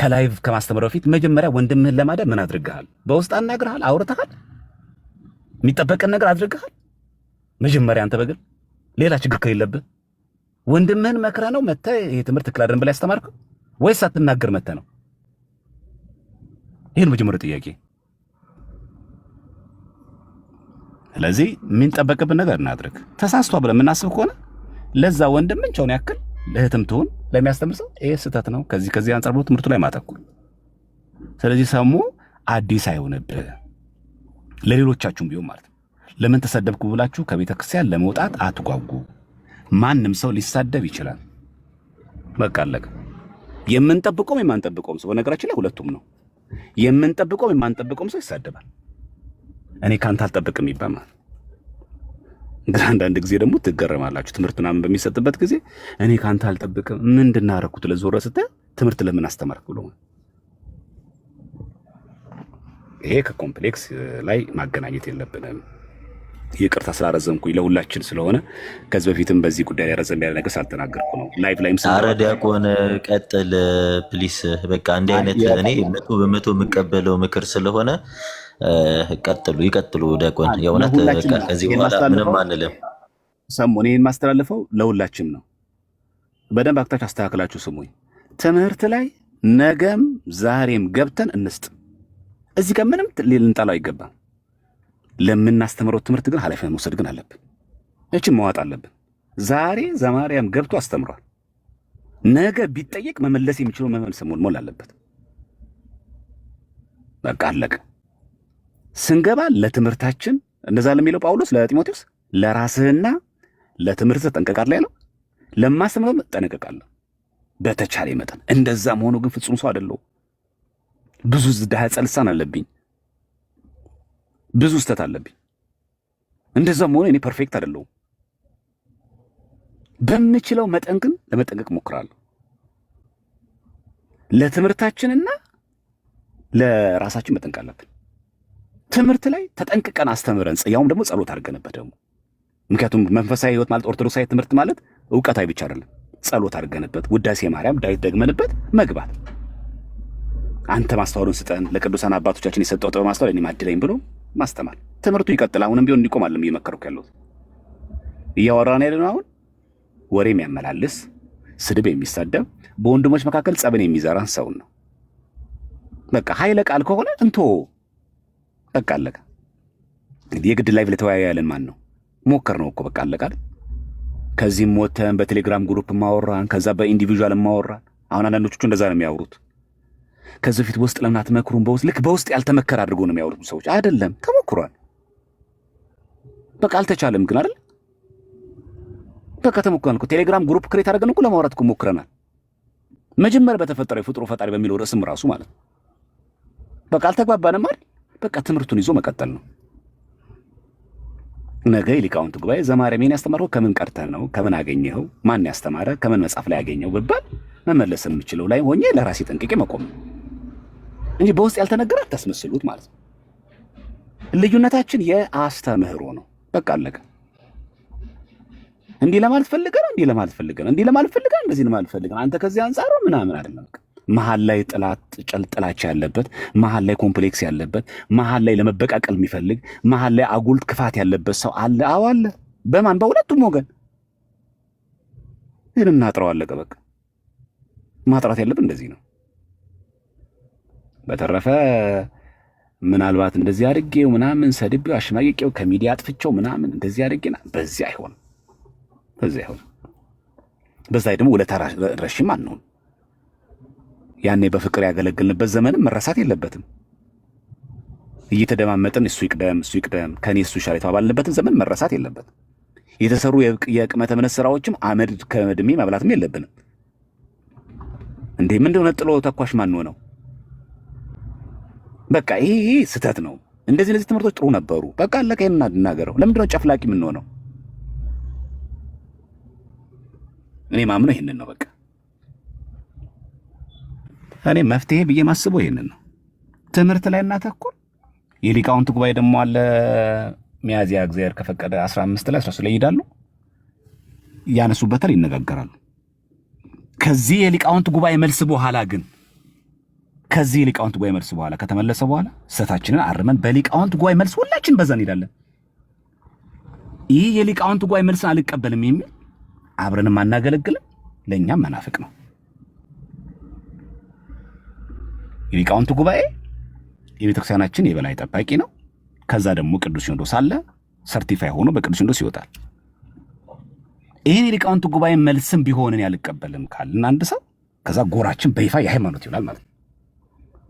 ከላይቭ ከማስተምረው በፊት መጀመሪያ ወንድምህን ለማዳን ምን አድርገሃል? በውስጥ አናግረሃል? አውርተሃል? የሚጠበቅን ነገር አድርገሃል? መጀመሪያ አንተ በግል ሌላ ችግር ከሌለብህ ወንድምህን መክረህ ነው መተህ ይሄ ትምህርት ትክክል አይደለም ብለህ ያስተማርከው ወይስ ሳትናገር መተህ ነው? ይሄን መጀመሪያ ጥያቄ። ስለዚህ የሚንጠበቅብን ነገር እናድርግ። ተሳስቷ ብለን የምናስብ ከሆነ ለዛ ወንድም ምንቸውን ያክል ለእህትም ትሁን ለሚያስተምር ሰው ይሄ ስህተት ነው ከዚህ አንጻር ብሎ ትምህርቱ ላይ ማተኩር። ስለዚህ ሰሙ አዲስ አይሆንብህ ለሌሎቻችሁም ቢሆን ማለት ነው። ለምን ተሰደብኩ ብላችሁ ከቤተ ክርስቲያን ለመውጣት አትጓጉ። ማንም ሰው ሊሳደብ ይችላል። በቃ አለቀ። የምንጠብቀውም የማንጠብቀውም ሰው በነገራችን ላይ ሁለቱም ነው። የምንጠብቀውም የማንጠብቀውም ሰው ይሳደባል። እኔ ካንተ አልጠብቅም ይባላል። ግን አንዳንድ ጊዜ ደግሞ ትገረማላችሁ። ትምህርት ምናምን በሚሰጥበት ጊዜ እኔ ካንተ አልጠብቅም ምንድን ነው ያደረኩት ለዞረ ስትል ትምህርት ለምን አስተማርክ ብሎ ይሄ ከኮምፕሌክስ ላይ ማገናኘት የለብንም። ይቅርታ ስላረዘምኩኝ ለሁላችን ስለሆነ ከዚህ በፊትም በዚህ ጉዳይ ላይ ረዘም ያለ ነገር ሳልተናገርኩ ነው። ላይቭ ላይም ኧረ ዲያቆን ቀጥል ፕሊስ። በቃ እንዲህ አይነት እኔ 100% የምቀበለው ምክር ስለሆነ ይቀጥሉ ዲያቆን። የእውነት ከዚህ በኋላ ምንም አንልም። ሰሙ እኔን ማስተላለፈው ለሁላችንም ነው። በደንብ አክታች አስተካክላችሁ ስሙኝ። ትምህርት ላይ ነገም ዛሬም ገብተን እንስጥ። እዚህ ጋር ምንም ልንጠላው አይገባም። ለምናስተምረው ትምህርት ግን ኃላፊነት መውሰድ ግን አለብን። እቺን መዋጥ አለብን። ዛሬ ዘማርያም ገብቶ አስተምሯል። ነገ ቢጠየቅ መመለስ የሚችለው መመለስ መሆን አለበት። በቃ አለቀ። ስንገባ ለትምህርታችን እንደዛ ለሚለው ጳውሎስ ለጢሞቴዎስ ለራስህና ለትምህርት ተጠንቀቃለህ ያለው ለማስተምረው ተጠንቀቃለህ በተቻለ መጠን። እንደዛ መሆኑ ግን ፍጹም ሰው አይደለሁ። ብዙ ዝዳህ ጸልሳን አለብኝ፣ ብዙ ስተት አለብኝ። እንደዛ መሆኑ እኔ ፐርፌክት አይደለሁም። በምችለው መጠን ግን ለመጠንቀቅ ሞክራለሁ። ለትምህርታችንና ለራሳችን መጠንቀቅ አለብን። ትምህርት ላይ ተጠንቅቀን አስተምረን ያውም ደግሞ ጸሎት አድርገንበት ደግሞ ምክንያቱም መንፈሳዊ ህይወት ማለት ኦርቶዶክሳዊ ትምህርት ማለት ዕውቀታዊ ብቻ አይደለም። ጸሎት አድርገንበት ውዳሴ ማርያም ዳዊት ደግመንበት መግባት። አንተ ማስተዋሉን ስጠን፣ ለቅዱሳን አባቶቻችን የሰጠው ጥበብ ማስተዋል እኔ ማድለኝ ብሎ ማስተማር። ትምህርቱ ይቀጥል። አሁንም ቢሆን እንዲቆም አይደለም እየመከርኩ ያለሁት። እያወራን ያለነው አሁን ወሬ የሚያመላልስ ስድብ የሚሳደብ በወንድሞች መካከል ጸብን የሚዘራን ሰውን ነው። በቃ ኃይለ ቃል ከሆነ እንቶ በቃ አለቀ። እንግዲህ የግድ ላይቭ ለተወያየ ያለን ማን ነው? ሞከር ነው እኮ በቃ አለቀ። ከዚህም ወተን በቴሌግራም ግሩፕ ማወራን፣ ከዛ በኢንዲቪጁዋል ማወራን። አሁን አንዳንዶቹ እንደዛ ነው የሚያወሩት። ከዚህ ፊት ውስጥ ለምን አትመክሩም? በውስጥ ልክ በውስጥ ያልተመከረ አድርጎ ነው የሚያወሩት ሰዎች። አይደለም ተሞክሯል። በቃ አልተቻለም ግን አይደል? በቃ ተሞክሯል እኮ። ቴሌግራም ግሩፕ ክሬት አድርገን እኮ ለማውራት እኮ ሞክረናል። መጀመሪያ በተፈጠረው የፍጡሩ ፈጣሪ በሚለው ርዕስም ራሱ ማለት ነው። በቃ አልተግባባንም አይደል? በቃ ትምህርቱን ይዞ መቀጠል ነው። ነገ የሊቃውንት ጉባኤ ዘማርያምን ያስተማረው ከምን ቀርተህ ነው? ከምን አገኘኸው? ማን ያስተማረ? ከምን መጽሐፍ ላይ ያገኘው ብባል መመለስ የምችለው ላይ ሆኜ ለራሴ ጠንቅቄ መቆም ነው እንጂ በውስጥ ያልተነገረ አታስመስሉት ማለት ነው። ልዩነታችን የአስተምህሮ ነው። በቃ አለቀ። እንዲህ ለማለት ፈልገን እንዲህ ለማለት ፈልገን እንዲህ ለማለት ፈልገን እንደዚህ ለማለት ፈልገን አንተ ከዚህ አንጻር ምናምን አይደለም። መሀል ላይ ጥላቻ ያለበት፣ መሀል ላይ ኮምፕሌክስ ያለበት፣ መሀል ላይ ለመበቃቀል የሚፈልግ፣ መሀል ላይ አጉልት ክፋት ያለበት ሰው አለ። አዎ አለ። በማን በሁለቱም ወገን ይህን እናጥረው። አለቀ በቃ። ማጥራት ያለብን እንደዚህ ነው። በተረፈ ምናልባት እንደዚህ አድርጌው ምናምን ሰድቤው አሽማቅቄው ከሚዲያ አጥፍቼው ምናምን እንደዚህ አድርጌና በዚህ አይሆንም፣ በዚህ አይሆንም። በዛ ደግሞ ውለታ ረሽም አንሆን። ያኔ በፍቅር ያገለግልንበት ዘመንም መረሳት የለበትም። እየተደማመጥን እሱ ይቅደም ከኔ እሱ ይሻል የተባባልንበትን ዘመን መረሳት የለበትም። የተሰሩ የቅመተ እምነት ስራዎችም አመድ ከመድሜ መብላትም የለብንም። እንዴ ምንድነው ነጥሎ ተኳሽ ማን ነው? በቃ ይሄ ስህተት ነው። እንደዚህ ትምህርቶች ጥሩ ነበሩ። በቃ አለቀ። እናገረው። ለምንድነው ጨፍላቂ ምን ነው? እኔ ማምነው ይሄንን ነው። በቃ እኔ መፍትሄ ብዬ ማስበው ይሄንን ነው። ትምህርት ላይ እናተኩር። የሊቃውንት ጉባኤ ደግሞ አለ ሚያዝያ እግዚአብሔር ከፈቀደ 15 ላይ 13 ላይ ይሄዳሉ፣ ያነሱበታል፣ ይነጋገራሉ። ከዚህ የሊቃውንት ጉባኤ መልስ በኋላ ግን ከዚህ የሊቃውንት ጉባኤ መልስ በኋላ ከተመለሰ በኋላ ስህተታችንን አርመን በሊቃውንት ጉባኤ መልስ ሁላችን በዛ እንሄዳለን። ይህ የሊቃውንት ጉባኤ መልስን አልቀበልም የሚል አብረንም አናገለግልም፣ ለእኛም መናፍቅ ነው። የሊቃውንት ጉባኤ የቤተክርስቲያናችን የበላይ ጠባቂ ነው። ከዛ ደግሞ ቅዱስ ሲኖዶስ አለ፣ ሰርቲፋይ ሆኖ በቅዱስ ሲኖዶስ ይወጣል። ይህን የሊቃውንቱ ጉባኤ መልስም ቢሆንን ያልቀበልም ካልን አንድ ሰው ከዛ ጎራችን በይፋ የሃይማኖት ይሆናል ማለት ነው።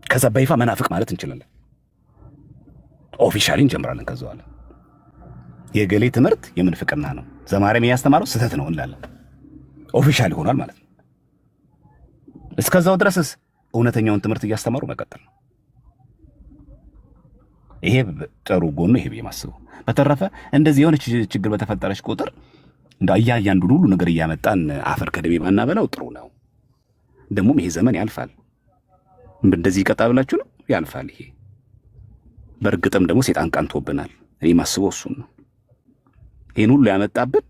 ከዛ በይፋ መናፍቅ ማለት እንችላለን። ኦፊሻሊ እንጀምራለን። ከዛ በኋላ የገሌ ትምህርት የምንፍቅና ነው፣ ዘማርያም ያስተማረው ስህተት ነው እንላለን። ኦፊሻሊ ሆኗል ማለት ነው። እስከዛው ድረስስ እውነተኛውን ትምህርት እያስተማሩ መቀጠል ነው። ይሄ ጥሩ ጎኑ ይሄ የማስበው። በተረፈ እንደዚህ የሆነች ችግር በተፈጠረች ቁጥር እንደ እያንዳንዱን ሁሉ ነገር እያመጣን አፈር ከደሜ ማናበላው ጥሩ ነው። ደግሞም ይሄ ዘመን ያልፋል። እንደዚህ ይቀጣል ብላችሁ ነው ያልፋል። ይሄ በእርግጥም ደግሞ ሴጣን ቀንቶብናል። እኔ ማስበው እሱን ነው። ይህን ሁሉ ያመጣብን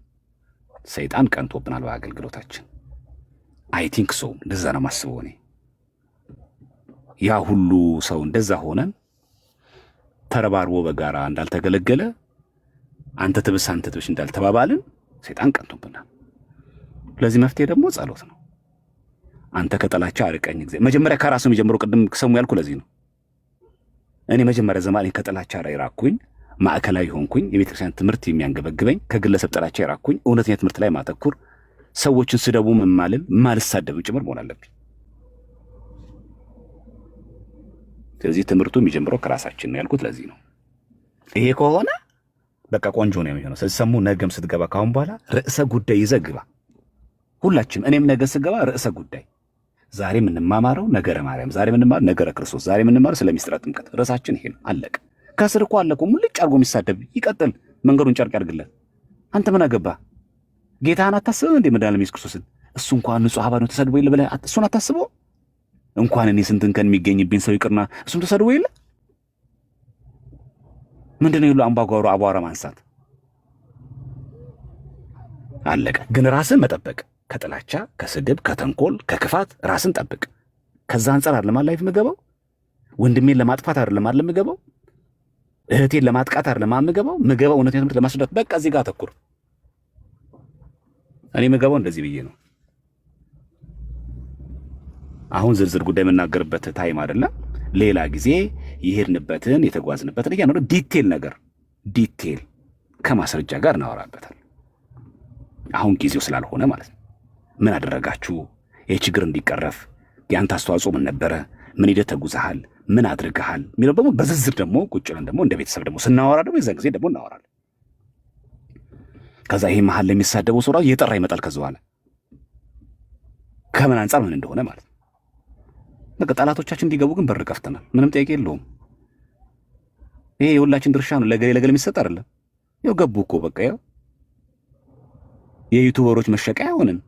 ሰይጣን ቀንቶብናል በአገልግሎታችን። አይ ቲንክ ሶ እንደዛ ነው ማስበው እኔ። ያ ሁሉ ሰው እንደዛ ሆነን ተረባርቦ በጋራ እንዳልተገለገለ አንተ ትብስ አንተ ትብስ እንዳልተባባልን ሰይጣን ቀንቶብናል። ለዚህ መፍትሄ ደግሞ ጸሎት ነው። አንተ ከጠላቻ አርቀኝ ጊዜ መጀመሪያ ከራሱ የሚጀምረው ቅድም ሰሙ ያልኩ ለዚህ ነው። እኔ መጀመሪያ ዘማኔ ከጠላቻ ራቅኩኝ፣ ማዕከላዊ ሆንኩኝ፣ የቤተክርስቲያን ትምህርት የሚያንገበግበኝ፣ ከግለሰብ ጠላቻ ራቅኩኝ፣ እውነተኛ ትምህርት ላይ ማተኩር፣ ሰዎችን ስደቡ መማልል ማልሳደብ ጭምር መሆን አለብኝ። ስለዚህ ትምህርቱ የሚጀምረው ከራሳችን ነው ያልኩት ለዚህ ነው። ይሄ ከሆነ በቃ ቆንጆ ነው የሚሆነው። ስለዚህ ሰሙ ነገም ስትገባ ካሁን በኋላ ርዕሰ ጉዳይ ይዘህ ግባ። ሁላችንም እኔም ነገ ስገባ ርዕሰ ጉዳይ ዛሬ የምንማማረው ነገረ ማርያም፣ ዛሬ የምንማረው ነገረ ክርስቶስ፣ ዛሬ የምንማረው ስለ ምስጢረ ጥምቀት። ርዕሳችን ይሄ ነው። አለቀ። ከስር እኮ አለቁ ሙልጭ አድርጎ የሚሳደብ ይቀጥል፣ መንገዱን ጨርቅ ያድርግለት። አንተ ምን አገባ? ጌታህን አታስብም እንዴ? መድኃኒዓለም ኢየሱስ ክርስቶስን እሱ እንኳን ንጹሕ አባ ነው ተሰድቦ የለ ብለህ እሱን አታስበው? እንኳን እኔ ስንትን ቀን የሚገኝብኝ ሰው ይቅርና እሱም ተሰድቦ የለ ምንድነው ይሉ አምባጓሮ አቧራ ማንሳት። አለቀ። ግን ራስን መጠበቅ ከጥላቻ፣ ከስድብ፣ ከተንኮል፣ ከክፋት ራስን ጠብቅ። ከዛ አንጻር አይደለም ላይፍ የምገባው። ወንድሜን ለማጥፋት አይደለም አይደለም የምገባው። እህቴን ለማጥቃት አይደለም የምገባው። ምገባው እውነተኛ ትምህርት ለማስረዳት። በቃ እዚህ ጋር አተኩር። እኔ ምገባው እንደዚህ ብዬ ነው። አሁን ዝርዝር ጉዳይ የምናገርበት ታይም አይደለም። ሌላ ጊዜ የሄድንበትን የተጓዝንበትን እያንዳንዱ ዲቴል ነገር ዲቴል ከማስረጃ ጋር እናወራበታል። አሁን ጊዜው ስላልሆነ ማለት ነው። ምን አደረጋችሁ ይህ ችግር እንዲቀረፍ? ያንተ አስተዋጽኦ ምን ነበረ? ምን ሂደት ተጉዘሃል? ምን አድርገሃል? የሚለው ደግሞ በዝርዝር ደግሞ ቁጭ ብለን ደግሞ እንደ ቤተሰብ ደግሞ ስናወራ ደግሞ የዛን ጊዜ ደግሞ እናወራለን። ከዛ ይሄ መሀል ለሚሳደበው ሰው ራሱ እየጠራ ይመጣል። ከዛ በኋላ ከምን አንጻር ምን እንደሆነ ማለት ነው። በቃ ጠላቶቻችን እንዲገቡ ግን በር ከፍተናል። ምንም ጥያቄ የለውም። ይሄ የሁላችን ድርሻ ነው። ለገሌ ለገሌ የሚሰጥ አይደለም። ያው ገቡ እኮ በቃ ያው የዩቲዩበሮች መሸቀያ ሆነን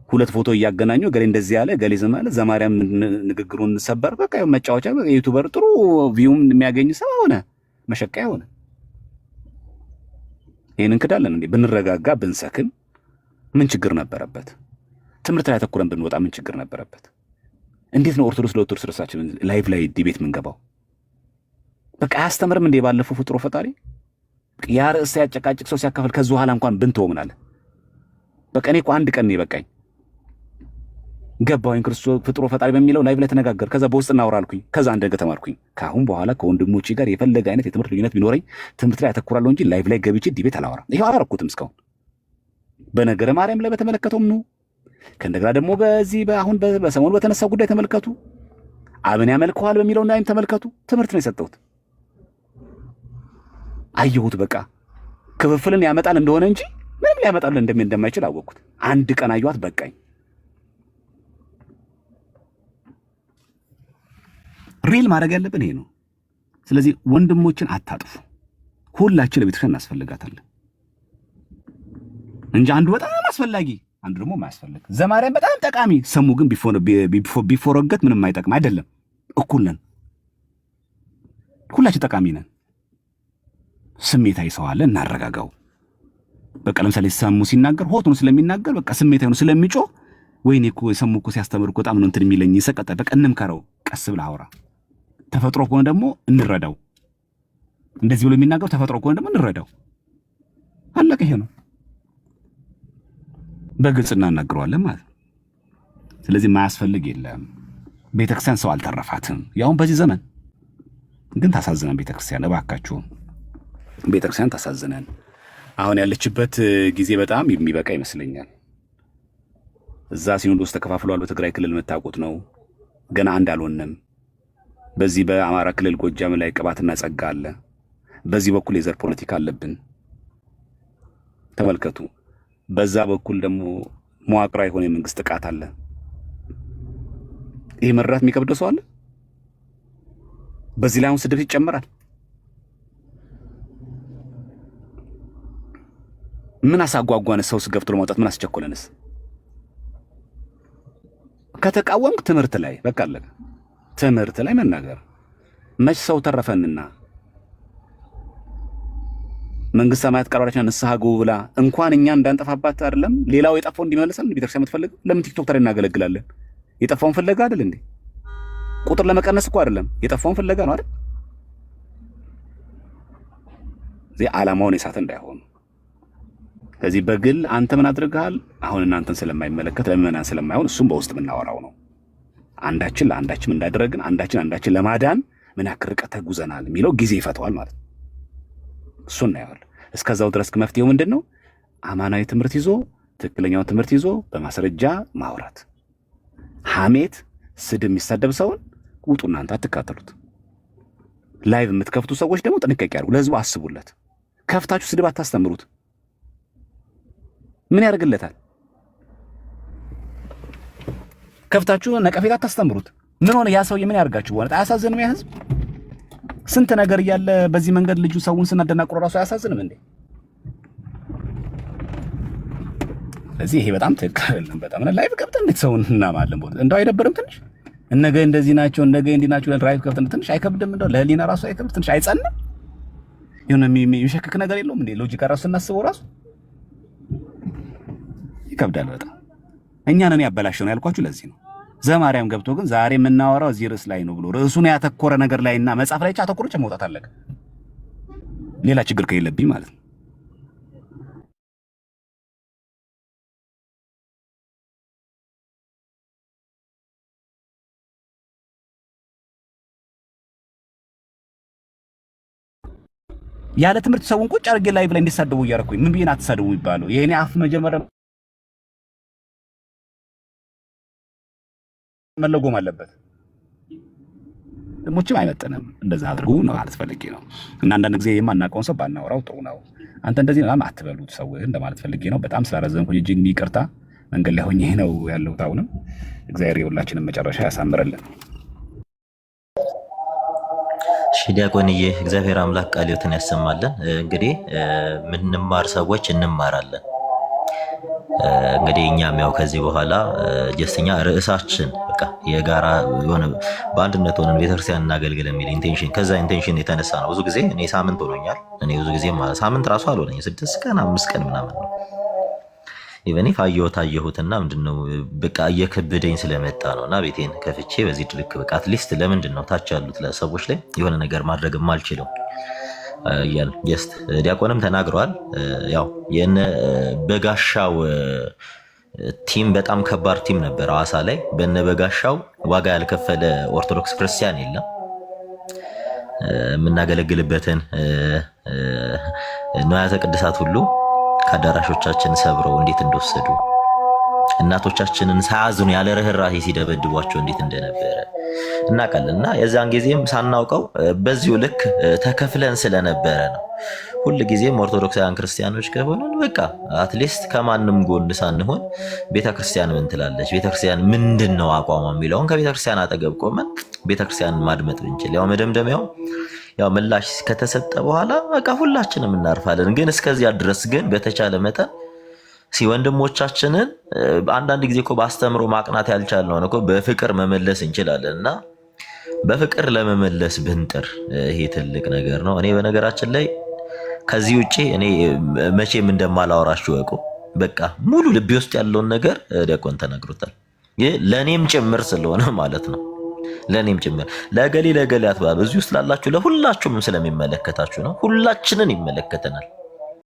ሁለት ፎቶ እያገናኙ ገሌ እንደዚህ ያለ ገሌ ዝም አለ ዘማርያም ንግግሩን ሰበር በቃ ያው መጫወቻ የዩቲዩበር ጥሩ ቪውም የሚያገኝ ሰው ሆነ መሸቀያ ሆነ። ይሄንን ክዳለን እንዴ? ብንረጋጋ ብንሰክን ምን ችግር ነበረበት? ትምህርት ላይ ተኩረን ብንወጣ ምን ችግር ነበረበት? እንዴት ነው ኦርቶዶክስ ለኦርቶዶክስ ርሳችን ላይቭ ላይ ዲቤት ምንገባው? በቃ አያስተምርም እንዴ? ባለፈው ፍጥሮ ፈጣሪ ያ ርዕስ ያጨቃጭቅ ሰው ሲያካፍል ከዚህ በኋላ እንኳን ብንተው ምን አለ? በቃ እኔ እኮ አንድ ቀን ነው የበቃኝ። ገባሁኝ ክርስቶስ ፍጥሮ ፈጣሪ በሚለው ላይቭ ላይ ተነጋገር። ከዛ በውስጥ እናወራ አልኩኝ። ከዛ አንድ ነገር ተማርኩኝ። ከአሁን በኋላ ከወንድሞቼ ጋር የፈለገ አይነት የትምህርት ልዩነት ቢኖረኝ ትምህርት ላይ አተኩራለሁ እንጂ ላይቭ ላይ ገብቼ ዲቤት አላወራም። ይሄው አላረኩትም እስካሁን። በነገረ ማርያም ላይ በተመለከተውም ነው። ከእንደገና ደግሞ በዚህ አሁን በሰሞኑ በተነሳው ጉዳይ ተመልከቱ። አብን ያመልከዋል በሚለው ላይም ተመልከቱ። ትምህርት ነው የሰጠሁት። አየሁት። በቃ ክፍፍልን ያመጣል እንደሆነ እንጂ ምንም ሊያመጣል እንደማይችል አወቅኩት። አንድ ቀን አየኋት፣ በቃኝ። ሪል ማድረግ ያለብን ይሄ ነው። ስለዚህ ወንድሞችን አታጥፉ። ሁላችን ለቤተክርስቲያን እናስፈልጋታለን እንጂ አንዱ በጣም አስፈላጊ አንዱ ደግሞ ማያስፈልግ። ዘማርያም በጣም ጠቃሚ ሰሙ ግን ቢፎረገት ምንም አይጠቅም አይደለም። እኩል ነን፣ ሁላችን ጠቃሚ ነን። ስሜታዊ ሰው አለ፣ እናረጋጋው። በቃ ለምሳሌ ሰሙ ሲናገር ሆት ነው ስለሚናገር በቃ ስሜታዊ ነው ስለሚጮህ፣ ወይኔ እኮ ሰሙ እኮ ሲያስተምር እኮ በጣም ነው እንትን የሚለኝ ይሰቀጣ። በቃ እንምከረው፣ ቀስ ብለህ አውራ። ተፈጥሮ ከሆነ ደግሞ እንረዳው። እንደዚህ ብሎ የሚናገረው ተፈጥሮ ከሆነ ደግሞ እንረዳው። አለቀ። ይሄ ነው። በግልጽ እናናግረዋለን ማለት ነው። ስለዚህ ማያስፈልግ የለም። ቤተክርስቲያን ሰው አልተረፋትም። ያውም በዚህ ዘመን ግን ታሳዝነን ቤተክርስቲያን። እባካችሁ ቤተክርስቲያን ታሳዝነን። አሁን ያለችበት ጊዜ በጣም የሚበቃ ይመስለኛል። እዛ ሲኖዶስ ተከፋፍሏል። በትግራይ ክልል የምታውቁት ነው። ገና አንድ አልሆንም። በዚህ በአማራ ክልል ጎጃም ላይ ቅባትና ጸጋ አለ። በዚህ በኩል የዘር ፖለቲካ አለብን። ተመልከቱ። በዛ በኩል ደግሞ መዋቅራዊ የሆነ የመንግስት ጥቃት አለ። ይሄ መራት የሚከብደው ሰው አለ። በዚህ ላይ አሁን ስድብ ይጨመራል። ምን አሳጓጓን? ሰውስ ገብቶ ለማውጣት ምን አስቸኮለንስ? ከተቃወምክ ትምህርት ላይ በቃ አለቀ። ትምህርት ላይ መናገር መች ሰው ተረፈንና መንግስት ሰማያት ቀርባለችና ንስሐ ግቡ ብላ እንኳን እኛ እንዳንጠፋባት አይደለም ሌላው የጠፋው እንዲመለሰን ቤተክርስቲያን የምትፈልገው ለምን ቲክቶክ ታዲያ እናገለግላለን? የጠፋውን ፍለጋ አይደል እንዴ? ቁጥር ለመቀነስ እኮ አይደለም፣ የጠፋውን ፍለጋ ነው አይደል? እዚህ ዓላማውን የሳተ እንዳይሆን። ስለዚህ በግል አንተ ምን አድርገሃል? አሁን እናንተን ስለማይመለከት ለምእመናን ስለማይሆን እሱም በውስጥ የምናወራው ነው። አንዳችን ለአንዳችን እንዳደረግን አንዳችን ለማዳን ምን ያክል ርቀት ተጉዘናል የሚለው ጊዜ ይፈተዋል ማለት ነው። እሱን እናየዋለን። እስከዛው ድረስ መፍትሄው ምንድን ነው? አማናዊ ትምህርት ይዞ ትክክለኛውን ትምህርት ይዞ በማስረጃ ማውራት። ሐሜት፣ ስድብ የሚሳደብ ሰውን ውጡ፣ እናንተ አትካተሉት። ላይቭ የምትከፍቱ ሰዎች ደግሞ ጥንቃቄ ያድርጉ። ለህዝቡ አስቡለት። ከፍታችሁ ስድብ አታስተምሩት። ምን ያደርግለታል? ከፍታችሁ ነቀፌታ አታስተምሩት። ምን ሆነ? ያ ሰውዬ ምን ያደርጋችሁ? ሆነ አያሳዝንም? ያ ህዝብ ስንት ነገር እያለ በዚህ መንገድ ልጁ ሰውን ስናደናቅሮ ራሱ አያሳዝንም እንዴ? ስለዚህ ይሄ በጣም ትክክል አይደለም። በጣም ላይቭ ገብተን እንዴት ሰውን እናማለን? ቦታ እንደው አይደብርም? ትንሽ እነገ እንደዚህ ናቸው እነገ እንዲህ ናቸው ላይቭ ገብተን ትንሽ አይከብድም? እንደው ለህሊና ራሱ አይከብድ? ትንሽ አይጸንም? የሆነ የሚሸክክ ነገር የለውም እንዴ? ሎጂካ ራሱ ስናስበው ራሱ ይከብዳል በጣም። እኛ ነን ያበላሸው ነው ያልኳችሁ ለዚህ ነው። ዘማርያም ገብቶ ግን ዛሬ የምናወራው እዚህ ርዕስ ላይ ነው ብሎ ርዕሱን ያተኮረ ነገር ላይና መጽሐፍ ላይ አተኮሮ መውጣት አለቀ። ሌላ ችግር ከሌለብኝ ማለት ነው። ያለ ትምህርት ሰውን ቁጭ አድርጌ ላይቭ ላይ እንዲሳደቡ እያደረኩኝ ምን ብዬ አትሳደቡ የሚባለው? የእኔ አፍ መጀመሪያ መለጎም አለበት። ደሞችም አይመጥንም። እንደዛ አድርጉ ነው ማለት ፈልጌ ነው። እና አንዳንድ ጊዜ የማናውቀውን ሰው ባናወራው ጥሩ ነው። አንተ እንደዚህ ነው አትበሉት ሰው እንደማለት ፈልጌ ነው። በጣም ስላረዘምኩኝ እጅግ ይቅርታ። መንገድ ላይ ሆኜ ነው ያለሁት። አሁንም እግዚአብሔር የሁላችንም መጨረሻ ያሳምረልን። ዲያቆንዬ እግዚአብሔር አምላክ ቃለ ሕይወትን ያሰማልን። እንግዲህ ምንማር ሰዎች እንማራለን። እንግዲህ እኛም ያው ከዚህ በኋላ ጀስተኛ ርዕሳችን በቃ የጋራ የሆነ በአንድነት ሆነን ቤተክርስቲያን እናገልግል የሚል ኢንቴንሽን ከዛ ኢንቴንሽን የተነሳ ነው። ብዙ ጊዜ እኔ ሳምንት ሆኖኛል። እኔ ብዙ ጊዜ ሳምንት ራሱ አልሆነኝ 6 ቀን 5 ቀን ምናምን ነው። ኢቨን አየሁትና ምንድነው በቃ እየከበደኝ ስለመጣ ነውና ቤቴን ከፍቼ በዚህ ድልክ በቃ አትሊስት ለምንድን ነው ታች ያሉት ለሰዎች ላይ የሆነ ነገር ማድረግ የማልችለው እያል ጀስት ዲያቆንም ተናግረዋል። ያው የነ በጋሻው ቲም በጣም ከባድ ቲም ነበር ሐዋሳ ላይ። በነ በጋሻው ዋጋ ያልከፈለ ኦርቶዶክስ ክርስቲያን የለም። የምናገለግልበትን ንዋያተ ቅድሳት ሁሉ ከአዳራሾቻችን ሰብረው እንዴት እንደወሰዱ እናቶቻችንን ሳያዝኑ ያለ ርህራሄ ሲደበድቧቸው እንዴት እንደነበረ እናውቃለን። እና የዛን ጊዜም ሳናውቀው በዚሁ ልክ ተከፍለን ስለነበረ ነው። ሁል ጊዜም ኦርቶዶክሳውያን ክርስቲያኖች ከሆኑን በቃ አትሊስት ከማንም ጎን ሳንሆን ቤተክርስቲያን ምን ትላለች፣ ቤተክርስቲያን ምንድን ነው አቋሟ የሚለውን ከቤተክርስቲያን አጠገብ ቆመን ቤተክርስቲያን ማድመጥ ብንችል ያው መደምደሚያው ያው ምላሽ ከተሰጠ በኋላ በቃ ሁላችንም እናርፋለን። ግን እስከዚያ ድረስ ግን በተቻለ መጠን ወንድሞቻችንን አንዳንድ ጊዜ እኮ በአስተምሮ ማቅናት ያልቻልነው እኮ በፍቅር መመለስ እንችላለን እና በፍቅር ለመመለስ ብንጥር ይሄ ትልቅ ነገር ነው። እኔ በነገራችን ላይ ከዚህ ውጪ እኔ መቼም እንደማላወራችሁ እኮ በቃ ሙሉ ልቤ ውስጥ ያለውን ነገር ዲያቆን ተናግሮታል። ለኔም ጭምር ስለሆነ ማለት ነው። ለኔም ጭምር ለገሌ አትባሉ። እዚህ ውስጥ ላላችሁ ለሁላችሁም ስለሚመለከታችሁ ነው። ሁላችንን ይመለከተናል።